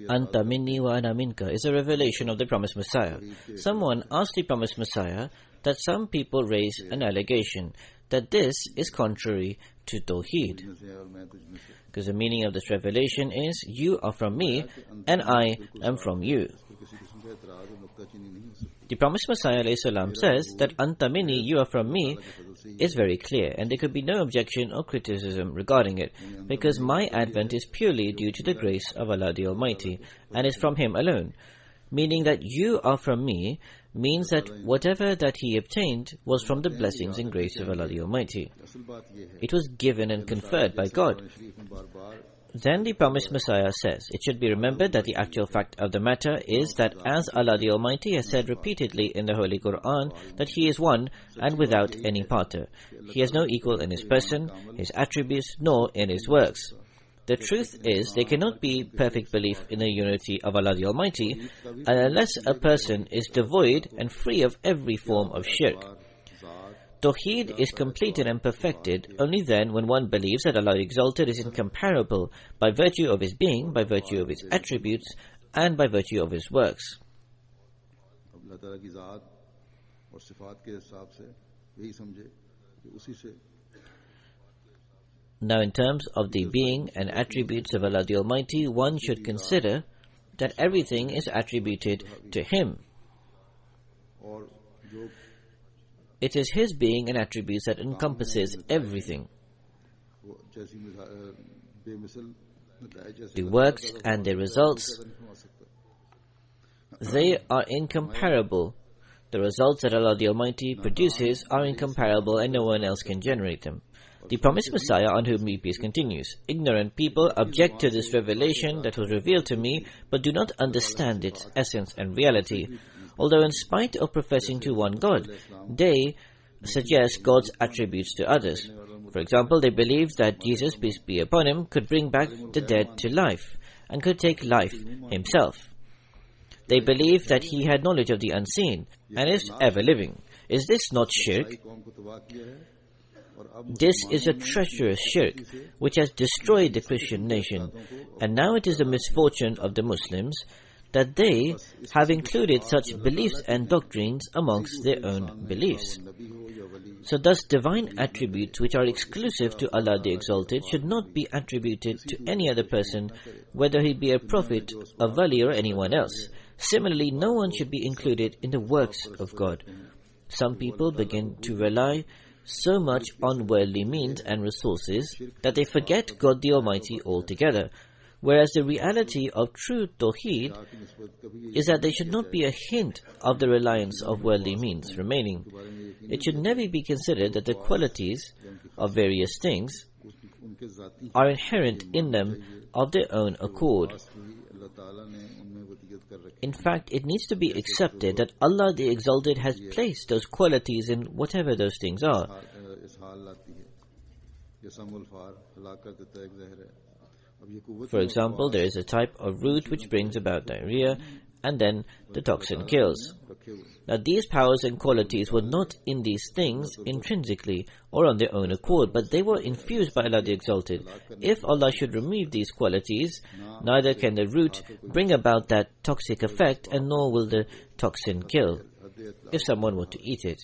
Anta minni wa ana minka is a revelation of the promised Messiah. Someone asked the promised Messiah that some people raise an allegation that this is contrary to Tawheed. Because the meaning of this revelation is, you are from me and I am from you. The promised Messiah ﷺ says that Anta minni, you are from me, is very clear, and there could be no objection or criticism regarding it, because my advent is purely due to the grace of Allah the Almighty, and is from Him alone. Meaning that you are from me means that whatever that He obtained was from the blessings and grace of Allah the Almighty. It was given and conferred by God. Then the promised Messiah says, it should be remembered that the actual fact of the matter is that as Allah the Almighty has said repeatedly in the Holy Quran that He is one and without any partner. He has no equal in His person, His attributes, nor in His works. The truth is, there cannot be perfect belief in the unity of Allah the Almighty unless a person is devoid and free of every form of shirk. Tawheed is completed and perfected only then when one believes that Allah Exalted is incomparable by virtue of His being, by virtue of His attributes, and by virtue of His works. Now, in terms of the being and attributes of Allah the Almighty, one should consider that everything is attributed to Him. It is His being and attributes that encompasses everything. The works and their results, they are incomparable. The results that Allah the Almighty produces are incomparable and no one else can generate them. The promised Messiah, on whom be peace, continues, ignorant people object to this revelation that was revealed to me, but do not understand its essence and reality. Although in spite of professing to one God, they suggest God's attributes to others. For example, they believe that Jesus, peace be upon Him, could bring back the dead to life and could take life Himself. They believe that He had knowledge of the unseen and is ever living. Is this not shirk? This is a treacherous shirk which has destroyed the Christian nation, and now it is the misfortune of the Muslims that they have included such beliefs and doctrines amongst their own beliefs. So thus divine attributes which are exclusive to Allah the Exalted should not be attributed to any other person, whether he be a prophet, a wali or anyone else. Similarly, no one should be included in the works of God. Some people begin to rely so much on worldly means and resources that they forget God the Almighty altogether. Whereas the reality of true Tawheed is that there should not be a hint of the reliance of worldly means remaining. It should never be considered that the qualities of various things are inherent in them of their own accord. In fact, it needs to be accepted that Allah the Exalted has placed those qualities in whatever those things are. For example, there is a type of root which brings about diarrhea, and then the toxin kills. Now, these powers and qualities were not in these things intrinsically or on their own accord, but they were infused by Allah the Exalted. If Allah should remove these qualities, neither can the root bring about that toxic effect, and nor will the toxin kill, if someone were to eat it.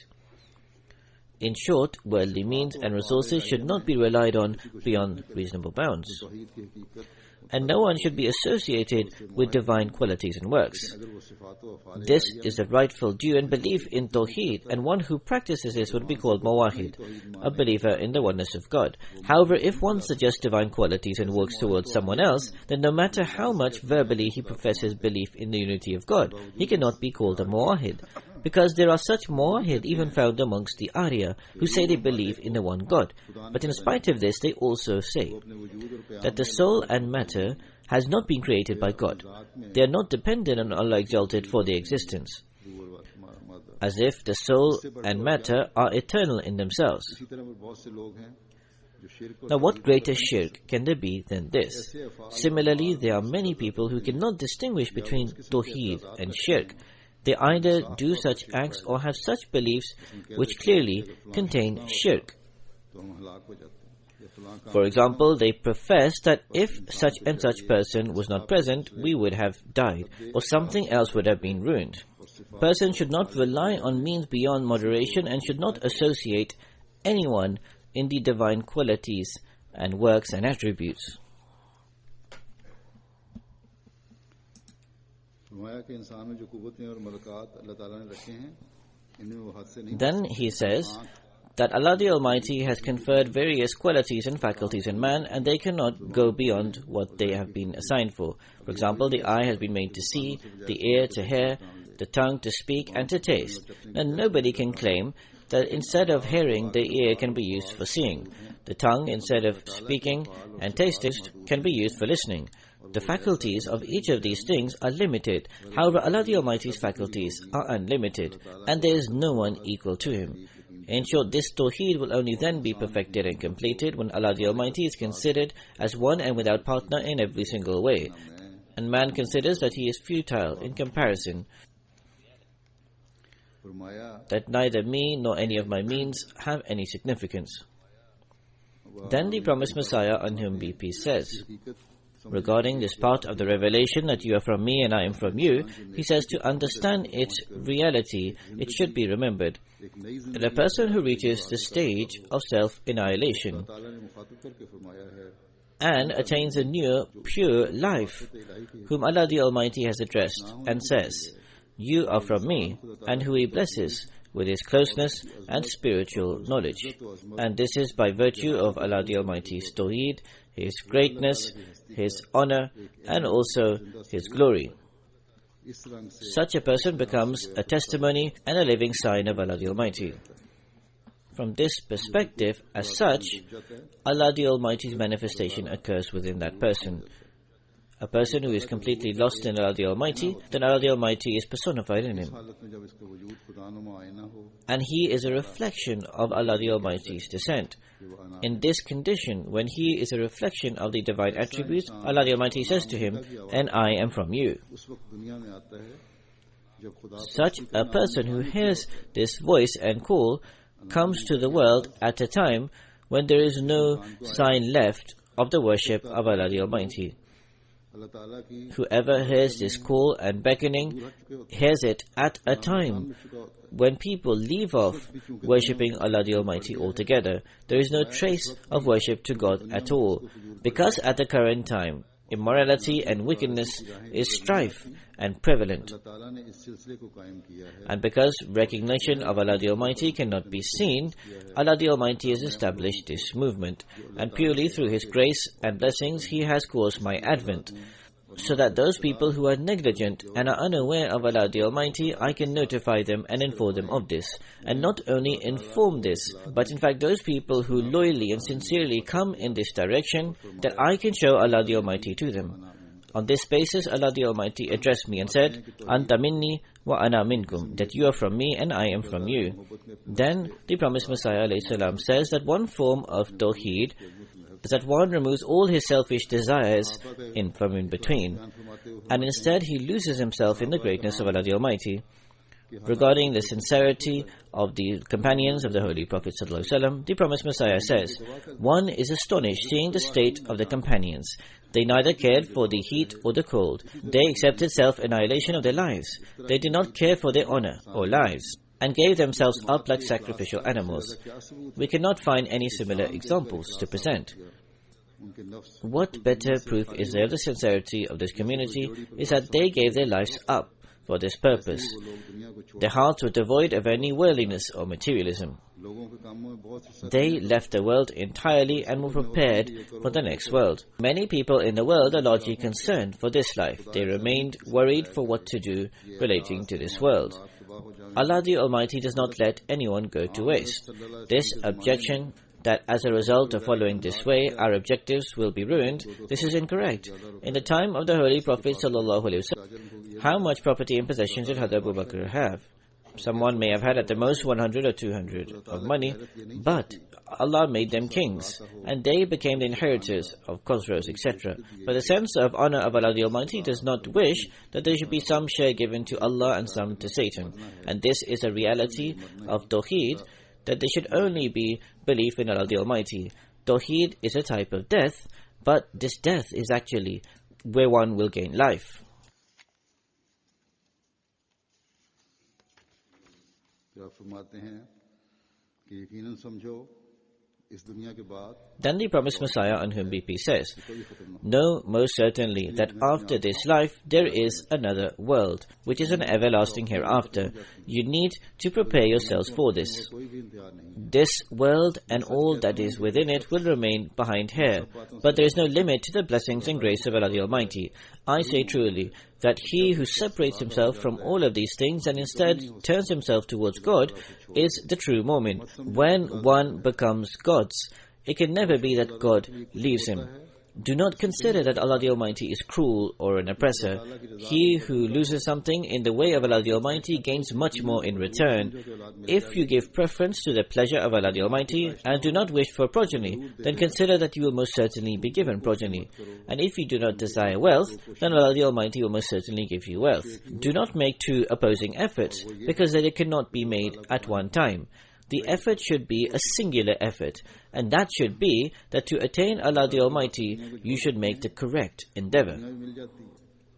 In short, worldly means and resources should not be relied on beyond reasonable bounds. And no one should be associated with divine qualities and works. This is the rightful due and belief in Tawheed, and one who practices this would be called Muwahid, a believer in the oneness of God. However, if one suggests divine qualities and works towards someone else, then no matter how much verbally he professes belief in the unity of God, he cannot be called a Muwahid. Because there are such Muwahid even found amongst the Arya, who say they believe in the one God. But in spite of this, they also say that the soul and matter has not been created by God. They are not dependent on Allah Exalted for their existence, as if the soul and matter are eternal in themselves. Now, what greater shirk can there be than this? Similarly, there are many people who cannot distinguish between Tawheed and shirk. They either do such acts or have such beliefs which clearly contain shirk. For example, they profess that if such and such person was not present, we would have died, or something else would have been ruined. A person should not rely on means beyond moderation and should not associate anyone in the divine qualities and works and attributes. Then he says that Allah the Almighty has conferred various qualities and faculties in man, and they cannot go beyond what they have been assigned for. For example, the eye has been made to see, the ear to hear, the tongue to speak and to taste. And nobody can claim that instead of hearing, the ear can be used for seeing. The tongue, instead of speaking and tasting, can be used for listening. The faculties of each of these things are limited. However, Allah the Almighty's faculties are unlimited, and there is no one equal to Him. In short, this Tawheed will only then be perfected and completed when Allah the Almighty is considered as one and without partner in every single way, and man considers that he is futile in comparison, that neither me nor any of my means have any significance. Then the promised Messiah, on whom be peace, says, regarding this part of the revelation that you are from me and I am from you, he says to understand its reality, it should be remembered that a person who reaches the stage of self-annihilation and attains a new, pure life, whom Allah the Almighty has addressed and says, you are from me, and who He blesses with His closeness and spiritual knowledge. And this is by virtue of Allah the Almighty's Tawheed, His greatness, His honor, and also His glory. Such a person becomes a testimony and a living sign of Allah the Almighty. From this perspective, as such, Allah the Almighty's manifestation occurs within that person. A person who is completely lost in Allah the Almighty, then Allah the Almighty is personified in him. And he is a reflection of Allah the Almighty's descent. In this condition, when he is a reflection of the divine attributes, Allah the Almighty says to him, and I am from you. Such a person who hears this voice and call comes to the world at a time when there is no sign left of the worship of Allah the Almighty. Whoever hears this call and beckoning hears it at a time when people leave off worshipping Allah the Almighty altogether. There is no trace of worship to God at all, because at the current time, immorality and wickedness is strife and prevalent. And because recognition of Allah the Almighty cannot be seen, Allah the Almighty has established this movement, and purely through His grace and blessings He has caused my advent, so that those people who are negligent and are unaware of Allah the Almighty, I can notify them and inform them of this. And not only inform this, but in fact those people who loyally and sincerely come in this direction, that I can show Allah the Almighty to them. On this basis, Allah the Almighty addressed me and said, Anta minni wa ana minkum, that you are from me and I am from you. Then the promised Messiah ﷺ says that one form of Tawheed is that one removes all his selfish desires from in between, and instead he loses himself in the greatness of Allah the Almighty. Regarding the sincerity of the companions of the Holy Prophet ﷺ, the promised Messiah says, one is astonished seeing the state of the companions. They neither cared for the heat or the cold. They accepted self-annihilation of their lives. They did not care for their honor or lives, and gave themselves up like sacrificial animals. We cannot find any similar examples to present. What better proof is there of the sincerity of this community is that they gave their lives up for this purpose. Their hearts were devoid of any worldliness or materialism. They left the world entirely and were prepared for the next world. Many people in the world are largely concerned for this life. They remained worried for what to do relating to this world. Allah the Almighty does not let anyone go to waste. This objection that as a result of following this way, our objectives will be ruined, this is incorrect. In the time of the Holy Prophet ﷺ, how much property and possessions did Hazrat Abu Bakr have? Someone may have had at the most 100 or 200 of money, but Allah made them kings, and they became the inheritors of Khosrows, etc. But the sense of honor of Allah the Almighty does not wish that there should be some share given to Allah and some to Satan. And this is a reality of Tawheed, that there should only be belief in Allah the Almighty. Tawheed is a type of death, but this death is actually where one will gain life. फिर आप फरमाते हैं कि यकीनन समझो इस दुनिया के बाद Then the promised Messiah, on whom be peace, says, "Know most certainly that after this life there is another world, which is an everlasting hereafter. You need to prepare yourselves for this. कोई भी इंतजार नहीं This world and all that is within it will remain behind here, but there is no limit to the blessings and grace of Allah the Almighty. I say truly that he who separates himself from all of these things and instead turns himself towards God is the true mu'min. When one becomes God's, it can never be that God leaves him. Do not consider that Allah the Almighty is cruel or an oppressor. He who loses something in the way of Allah the Almighty gains much more in return. If you give preference to the pleasure of Allah the Almighty and do not wish for progeny, then consider that you will most certainly be given progeny. And if you do not desire wealth, then Allah the Almighty will most certainly give you wealth. Do not make two opposing efforts, because they cannot be made at one time. The effort should be a singular effort, and that should be that to attain Allah the Almighty, you should make the correct endeavor.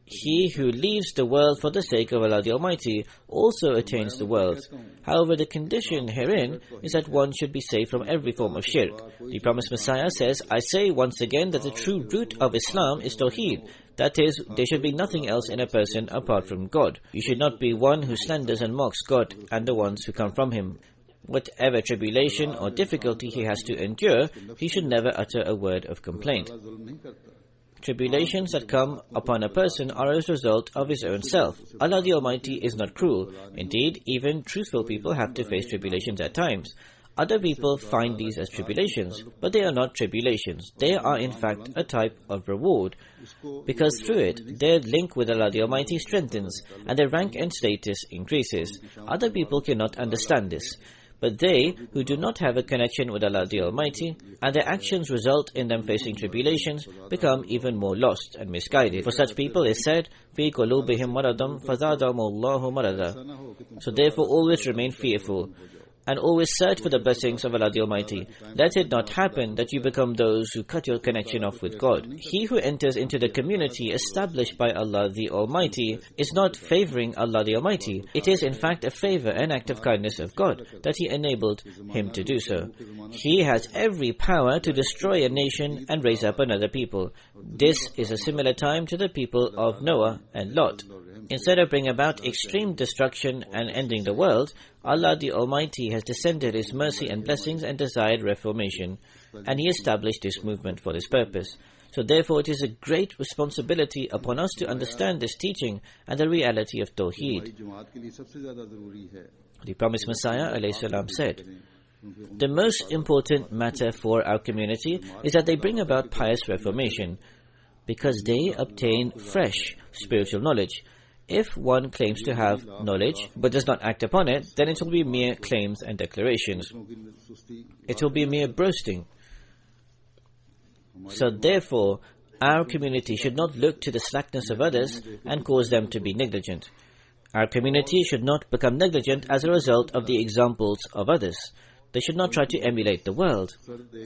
He who leaves the world for the sake of Allah the Almighty also attains the world. However, the condition herein is that one should be saved from every form of shirk. The promised Messiah says, "I say once again that the true root of Islam is Tawheed. That is, there should be nothing else in a person apart from God. You should not be one who slanders and mocks God and the ones who come from Him. Whatever tribulation or difficulty he has to endure, he should never utter a word of complaint. Tribulations that come upon a person are as a result of his own self. Allah the Almighty is not cruel. Indeed, even truthful people have to face tribulations at times. Other people find these as tribulations, but they are not tribulations. They are in fact a type of reward, because through it, their link with Allah the Almighty strengthens, and their rank and status increases. Other people cannot understand this. But they who do not have a connection with Allah the Almighty, and their actions result in them facing tribulations, become even more lost and misguided. For such people is said, فِي قُلُوبِهِمْ مَرَضٌ فَزَادَهُمُ اللَّهُ مَرَضًا. So therefore always remain fearful, and always search for the blessings of Allah the Almighty. Let it not happen that you become those who cut your connection off with God. He who enters into the community established by Allah the Almighty is not favoring Allah the Almighty. It is in fact a favor, an act of kindness of God, that He enabled him to do so. He has every power to destroy a nation and raise up another people. This is a similar time to the people of Noah and Lot. Instead of bringing about extreme destruction and ending the world, Allah the Almighty has descended His mercy and blessings and desired reformation, and He established this movement for this purpose. So therefore it is a great responsibility upon us to understand this teaching and the reality of Tawheed. The promised Messiah ﷺ said, "The most important matter for our community is that they bring about pious reformation, because they obtain fresh spiritual knowledge. If one claims to have knowledge but does not act upon it, then it will be mere claims and declarations. It will be mere boasting. So therefore, our community should not look to the slackness of others and cause them to be negligent. Our community should not become negligent as a result of the examples of others. They should not try to emulate the world.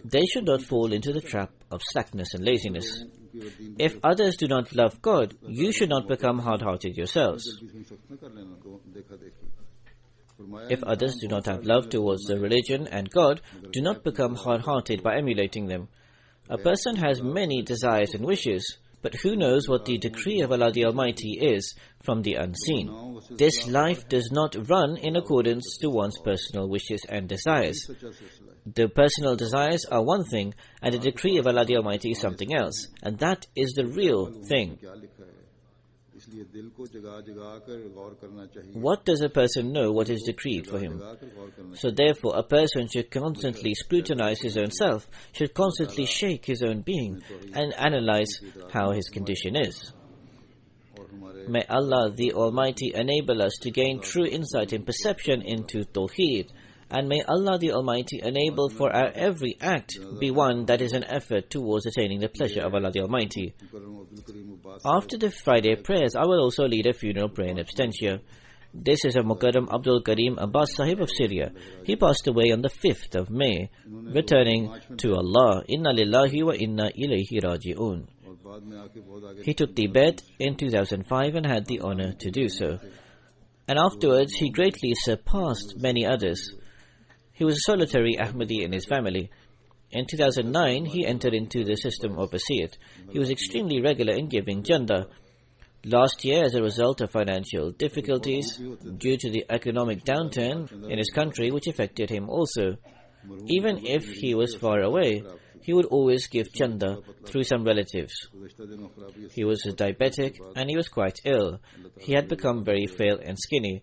They should not fall into the trap of slackness and laziness. If others do not love God, you should not become hard-hearted yourselves. If others do not have love towards the religion and God, do not become hard-hearted by emulating them. A person has many desires and wishes, but who knows what the decree of Allah the Almighty is from the unseen? This life does not run in accordance to one's personal wishes and desires. The personal desires are one thing, and the decree of Allah the Almighty is something else, and that is the real thing. What does a person know what is decreed for him? So therefore a person should constantly scrutinize his own self, should constantly shake his own being, and analyze how his condition is. May Allah the Almighty enable us to gain true insight and perception into Tawheed, and may Allah the Almighty enable for our every act be one that is an effort towards attaining the pleasure of Allah the Almighty. After the Friday prayers, I will also lead a funeral prayer in absentia. This is a Mukarram Abdul Karim Abbas Sahib of Syria. He passed away on the 5th of May, returning to Allah. Inna lillahi wa inna ilayhi raji'un. He took Tibet in 2005 and had the honor to do so. And afterwards, he greatly surpassed many others. He was a solitary Ahmadi in his family. In 2009, he entered into the system of Wasiyat. He was extremely regular in giving Janda. Last year, as a result of financial difficulties, due to the economic downturn in his country, which affected him also, even if he was far away, he would always give Chanda through some relatives. He was a diabetic and he was quite ill. He had become very frail and skinny.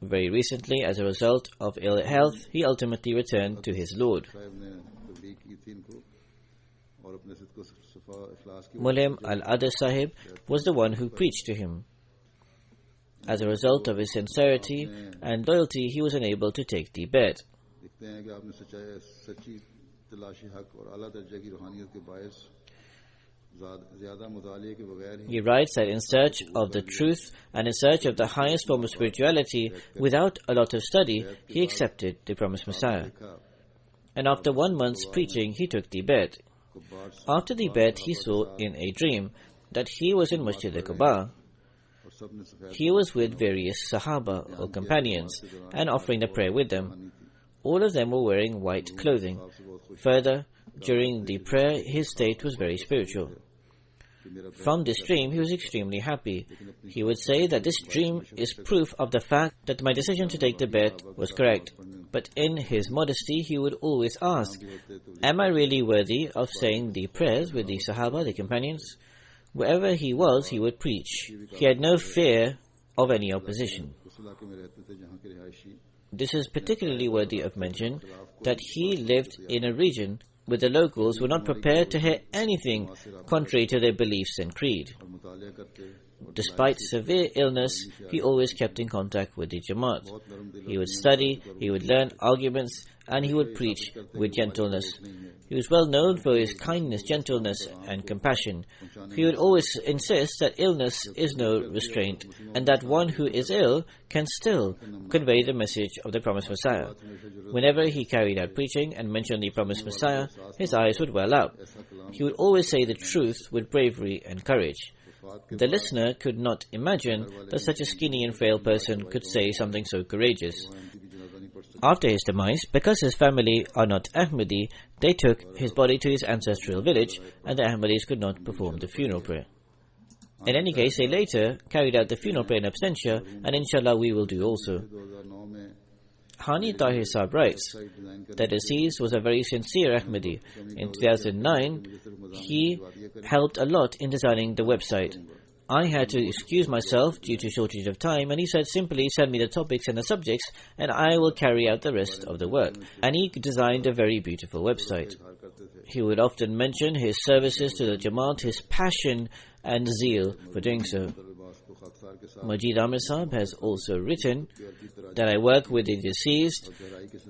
Very recently, as a result of ill health, he ultimately returned to his Lord. Mulem Al-Adar Sahib was the one who preached to him. As a result of his sincerity and loyalty, he was unable to take Tibet. He writes that in search of the truth and in search of the highest form of spirituality, without a lot of study, he accepted the promised Messiah. And after 1 month's preaching, he took Tibet. After Tibet, he saw in a dream that he was in Masjid al-Quba. He was with various Sahaba or companions and offering the prayer with them. All of them were wearing white clothing. Further, during the prayer, his state was very spiritual. From this dream, he was extremely happy. He would say that this dream is proof of the fact that my decision to take Tibet was correct. But in his modesty, he would always ask, am I really worthy of saying the prayers with the Sahaba, the companions? Wherever he was, he would preach. He had no fear of any opposition. This is particularly worthy of mention that he lived in a region where the locals were not prepared to hear anything contrary to their beliefs and creed. Despite severe illness, he always kept in contact with the Jamaat. He would study, he would learn arguments, and he would preach with gentleness. He was well known for his kindness, gentleness, and compassion. He would always insist that illness is no restraint, and that one who is ill can still convey the message of the promised Messiah. Whenever he carried out preaching and mentioned the promised Messiah, his eyes would well up. He would always say the truth with bravery and courage. The listener could not imagine that such a skinny and frail person could say something so courageous. After his demise, because his family are not Ahmadi, they took his body to his ancestral village, and the Ahmadis could not perform the funeral prayer. In any case, they later carried out the funeral prayer in absentia, and inshallah we will do also. Hani Tahir Saab writes that Aziz was a very sincere Ahmadi. In 2009, he helped a lot in designing the website. I had to excuse myself due to shortage of time, and he said simply send me the topics and the subjects and I will carry out the rest of the work. And he designed a very beautiful website. He would often mention his services to the Jamaat, his passion and zeal for doing so. Majid Amir Saab has also written that I work with the deceased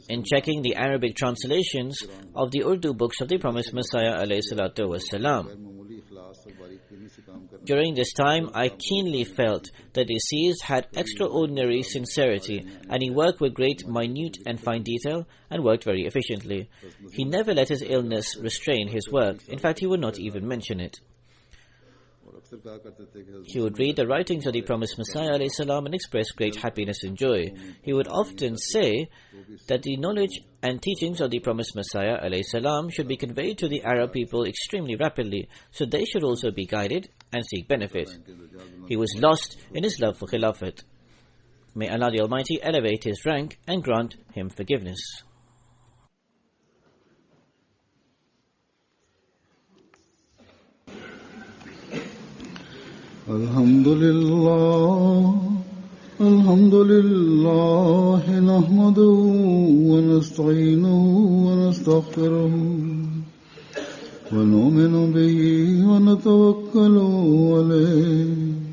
in checking the Arabic translations of the Urdu books of the promised Messiah alayhi salatu wasalam. During this time, I keenly felt that the deceased had extraordinary sincerity, and he worked with great minute and fine detail and worked very efficiently. He never let his illness restrain his work. In fact, he would not even mention it. He would read the writings of the promised Messiah ﷺ and express great happiness and joy. He would often say that the knowledge and teachings of the promised Messiah ﷺ should be conveyed to the Arab people extremely rapidly, so they should also be guided and seek benefit. He was lost in his love for Khilafat. May Allah the Almighty elevate his rank and grant him forgiveness. Alhamdulillah nahmaduhu wa nasta'inuhu wa nastaghfiruhu wa nu'minu bihi wa natawakkalu alayhi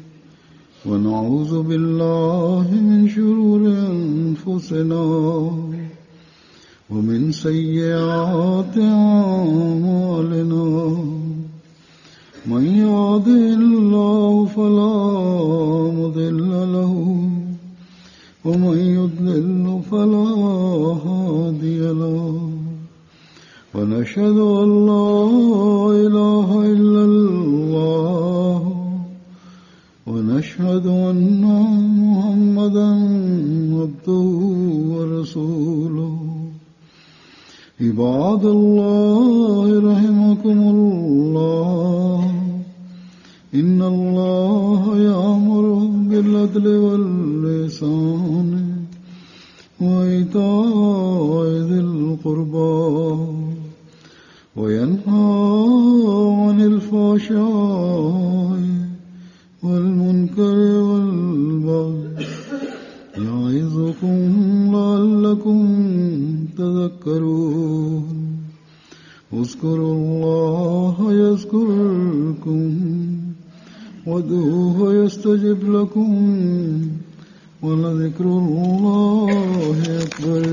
wa na'udhu billahi min shururi anfusina wa min sayyiati a'malina. من يهده الله فلا مضل له ونشهد أن لا إله إلا الله ونشهد أن محمدا عبده ورسوله عباد الله رحمكم الله إن الله يأمر بالعدل والإحسان وإيتاء ذي القربى وينهى عن الفحشاء والمنكر والبغي يعظكم لعلكم تذكرون اذكروا الله يذكركم وادعوه يستجب لكم ولذكر الله أكبر.